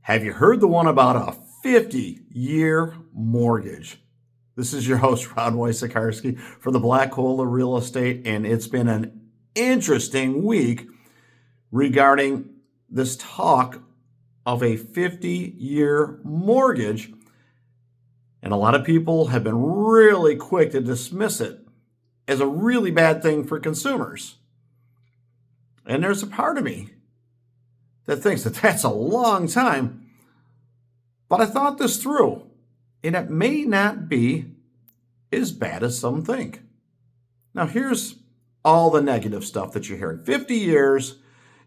Have you heard the one about a 50-year mortgage? This is your host, Ron Wojciechowski, for the Black Hole of Real Estate, and it's been an interesting week regarding this talk of a 50-year mortgage, and a lot of people have been really quick to dismiss it as a really bad thing for consumers. And there's a part of me that thinks that that's a long time. But I thought this through, and it may not be as bad as some think. Now, here's all the negative stuff that you're hearing. 50 years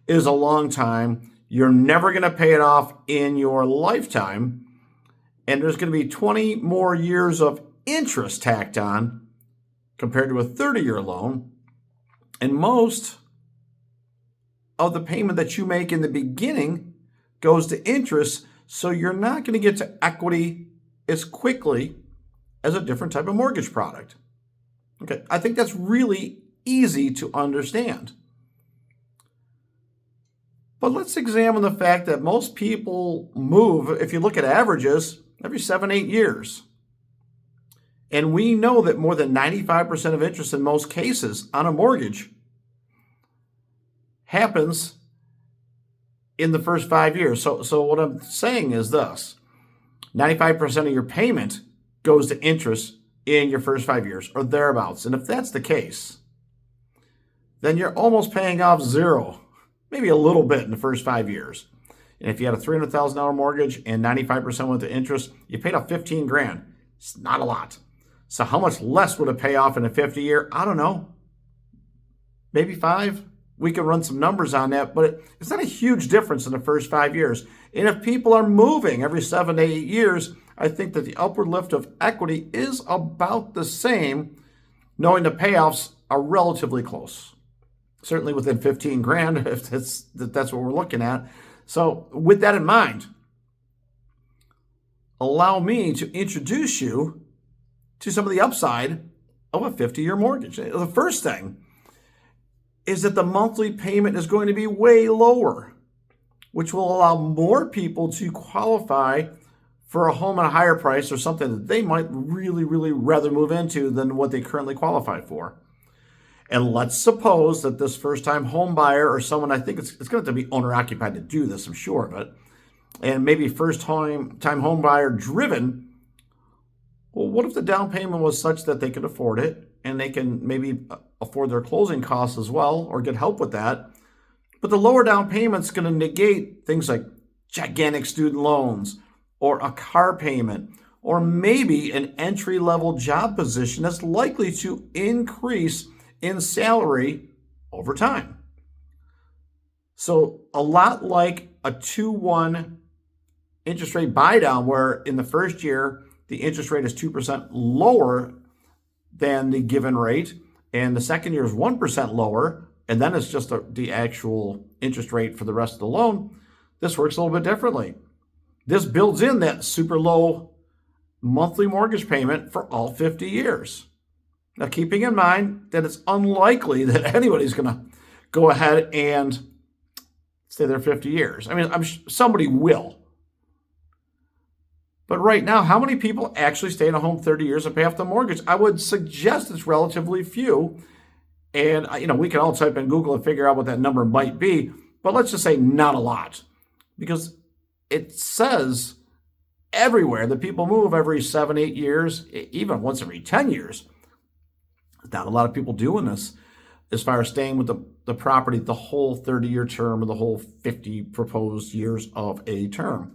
is a long time. You're never going to pay it off in your lifetime. And there's going to be 20 more years of interest tacked on compared to a 30-year loan. And most of the payment that you make in the beginning goes to interest, so you're not going to get to equity as quickly as a different type of mortgage product. Okay, I think that's really easy to understand. But let's examine the fact that most people move, if you look at averages, every 7-8 years. And we know that more than 95% of interest in most cases on a mortgage happens in the first 5 years. So what I'm saying is this: 95% of your payment goes to interest in your first 5 years or thereabouts. And if that's the case, then you're almost paying off zero, maybe a little bit in the first 5 years. And if you had a $300,000 mortgage and 95% went to interest, you paid off $15,000. It's not a lot. So how much less would it pay off in a 50-year? I don't know. Maybe 5. We can run some numbers on that, but it's not a huge difference in the first 5 years. And if people are moving every 7 to 8 years, I think that the upward lift of equity is about the same, knowing the payoffs are relatively close. Certainly within $15,000, if that's what we're looking at. So with that in mind, allow me to introduce you to some of the upside of a 50-year mortgage. The first thing is that the monthly payment is going to be way lower, which will allow more people to qualify for a home at a higher price or something that they might really, really rather move into than what they currently qualify for. And let's suppose that this first-time home buyer or someone, I think it's going to have to be owner-occupied to do this, I'm sure of it, and maybe first-time home buyer driven. Well, what if the down payment was such that they could afford it and they can maybe afford their closing costs as well or get help with that? But the lower down payment's going to negate things like gigantic student loans or a car payment or maybe an entry-level job position that's likely to increase in salary over time. So a lot like a 2-1 interest rate buy down, where in the first year the interest rate is 2% lower than the given rate, and the second year is 1% lower, and then it's just the actual interest rate for the rest of the loan. This works a little bit differently. This builds in that super low monthly mortgage payment for all 50 years. Now, keeping in mind that it's unlikely that anybody's going to go ahead and stay there 50 years. I mean, somebody will. But right now, how many people actually stay in a home 30 years and pay off the mortgage? I would suggest it's relatively few. And, we can all type in Google and figure out what that number might be. But let's just say not a lot. Because it says everywhere that people move every 7, 8 years, even once every 10 years. Not a lot of people doing this as far as staying with the property the whole 30-year term or the whole 50 proposed years of a term.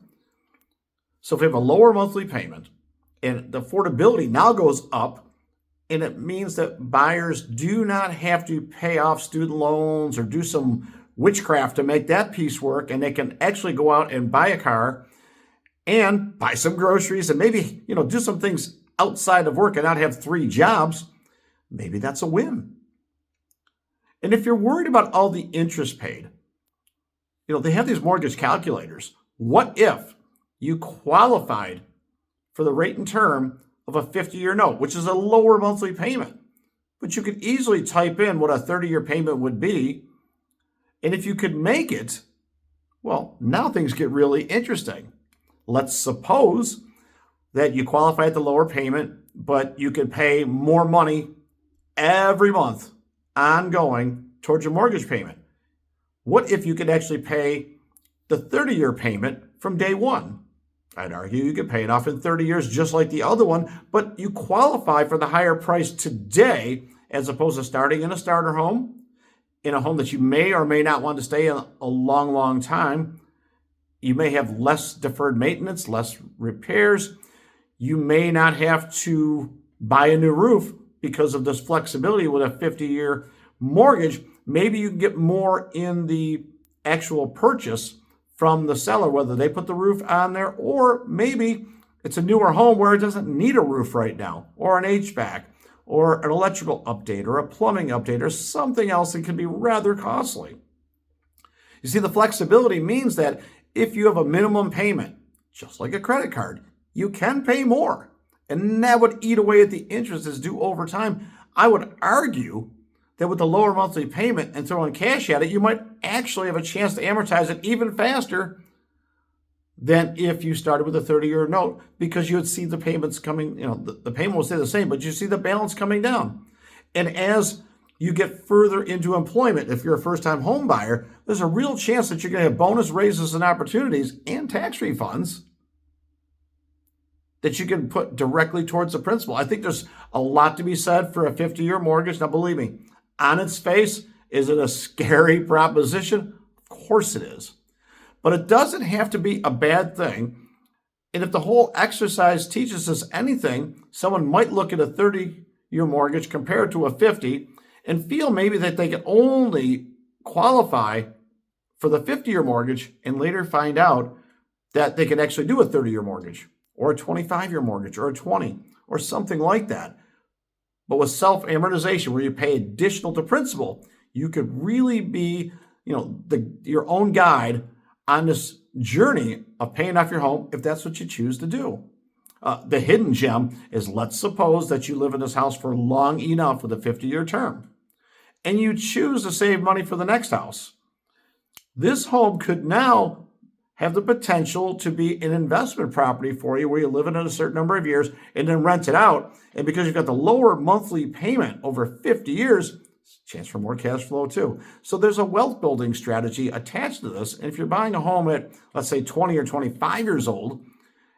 So if we have a lower monthly payment and the affordability now goes up, and it means that buyers do not have to pay off student loans or do some witchcraft to make that piece work, and they can actually go out and buy a car and buy some groceries and maybe, do some things outside of work and not have 3 jobs. Maybe that's a win. And if you're worried about all the interest paid, they have these mortgage calculators. What if you qualified for the rate and term of a 50-year note, which is a lower monthly payment? But you could easily type in what a 30-year payment would be. And if you could make it, well, now things get really interesting. let's suppose that you qualify at the lower payment, but you can pay more money every month ongoing towards your mortgage payment. What if you could actually pay the 30-year payment from day one? I'd argue you could pay it off in 30 years just like the other one, but you qualify for the higher price today as opposed to starting in a starter home, in a home that you may or may not want to stay in a long, long time. You may have less deferred maintenance, less repairs. You may not have to buy a new roof because of this flexibility with a 50-year mortgage. Maybe you can get more in the actual purchase from the seller, whether they put the roof on there, or maybe it's a newer home where it doesn't need a roof right now, or an HVAC, or an electrical update, or a plumbing update, or something else that can be rather costly. You see, the flexibility means that if you have a minimum payment, just like a credit card, you can pay more. And that would eat away at the interest that's due over time. I would argue that with the lower monthly payment and throwing cash at it, you might actually have a chance to amortize it even faster than if you started with a 30-year note, because you would see the payments coming, the payment will stay the same, but you see the balance coming down. And as you get further into employment, if you're a first-time home buyer, there's a real chance that you're going to have bonus raises and opportunities and tax refunds that you can put directly towards the principal. I think there's a lot to be said for a 50-year mortgage. Now, believe me, on its face, is it a scary proposition? Of course it is. But it doesn't have to be a bad thing. And if the whole exercise teaches us anything, someone might look at a 30-year mortgage compared to a 50 and feel maybe that they can only qualify for the 50-year mortgage and later find out that they can actually do a 30-year mortgage or a 25-year mortgage or a 20 or something like that. But with self-amortization, where you pay additional to principal, you could really be, your own guide on this journey of paying off your home if that's what you choose to do. The hidden gem is, let's suppose that you live in this house for long enough with a 50-year term, and you choose to save money for the next house. This home could now have the potential to be an investment property for you, where you live in it a certain number of years and then rent it out. And because you've got the lower monthly payment over 50 years, chance for more cash flow too. So there's a wealth building strategy attached to this. And if you're buying a home at, let's say, 20 or 25 years old,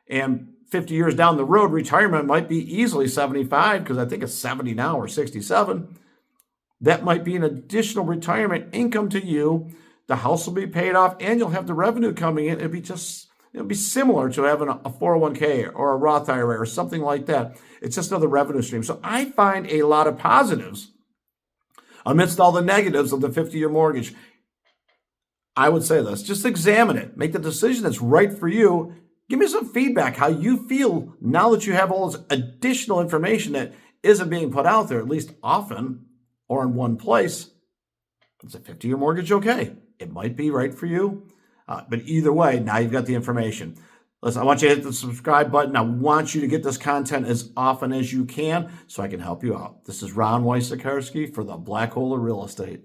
and 50 years down the road, retirement might be easily 75, because I think it's 70 now, or 67. That might be an additional retirement income to you. The house will be paid off and you'll have the revenue coming in. It'll be similar to having a 401k or a Roth IRA or something like that. It's just another revenue stream. So I find a lot of positives amidst all the negatives of the 50-year mortgage. I would say this: just examine it, make the decision that's right for you. Give me some feedback, how you feel now that you have all this additional information that isn't being put out there, at least often or in one place. Is a 50-year mortgage okay? It might be right for you. But either way, now you've got the information. Listen, I want you to hit the subscribe button. I want you to get this content as often as you can so I can help you out. This is Ron Wysokarski for the Black Hole of Real Estate.